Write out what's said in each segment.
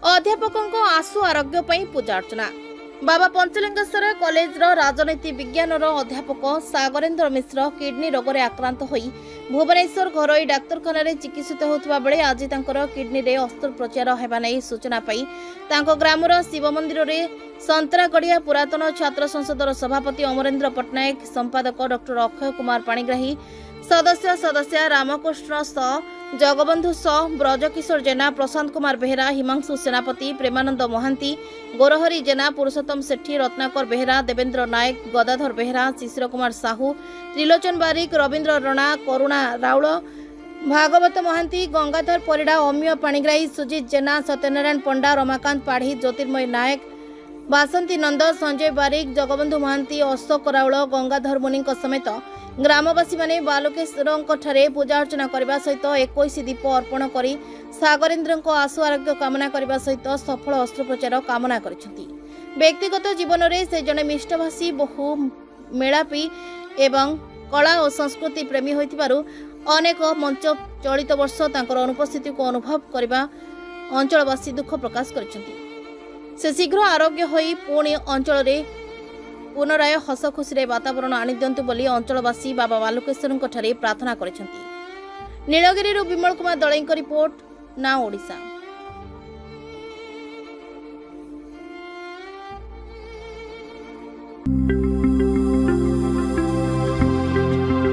अध्यापकों आशु आरोग्य पूजा अर्चना। बाबा पंचलिंगेश्वर कॉलेज राजनीति विज्ञान अध्यापक सागरेन्द्र मिश्र किडनी रोग में आक्रांत हो भुवनेश्वर घरोई डाक्तरखाना चिकित्सित होता बेले आज किडनी रे अस्त्रोपचार होगा नहीं सूचना पाई ग्रामर शिव मंदिर में संतरागढ़िया पुरातन छात्र संसदर सभापति अमरेन्द्र पट्टनायक संपादक डॉक्टर अक्षय कुमार पाणिग्राही सदस्य रामकृष्ण स जगबंधु स ब्रजकिशोर जेना प्रशांत कुमार बेहेरा हिमांशु सेनापति प्रेमानंद महांती गोरहरी जेना पुरुषोत्तम सेठी रत्नाकर बेहेरा देवेंद्र नायक गदाधर बेहेरा शिशिर कुमार साहू त्रिलोचन बारिक रवींद्र रणा करुणा राउल भागवत महांती गंगाधर परिड़ा अमीय पाणिग्राही सुजित जेना सत्यनारायण पंडा रमाकांत पाढ़ी ज्योतिर्मय नायक बासंती नंद संजय बारिक जगबंधु महांती अशोक राउल गंगाधर मुनि समेत ग्रामवासी माने बालकेश्वर पूजा अर्चना करने सहित 21 दीप अर्पण कर सागरेन्द्र आशु आरोग्य कामना करने सहित सफल अस्त्रोपचार कामना करिसेंती। व्यक्तिगत जीवन में से जड़े मिष्टभाषी बहु मेलापी एवं कला और संस्कृति प्रेमी होइतिबारु अनेक मंच चलित वर्ष तांकर अनुपस्थिति को अनुभव करने अंचलवासी दुख प्रकाश करिसेंती। से शीघ्र आरोग्य होई पुणी अंचल में पुनराय हस खुशी वातावरण आनी दिंतु बोली अंचलवासी बाबा बालकेश्वर प्रार्थना करिसेंती। नीलगिरी विमल कुमार दलई रिपोर्ट ना ओडिशा।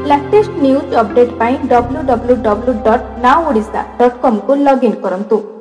लेटेस्ट न्यूज अपडेट पाई www.naodisha.com को लॉगिन करंतु।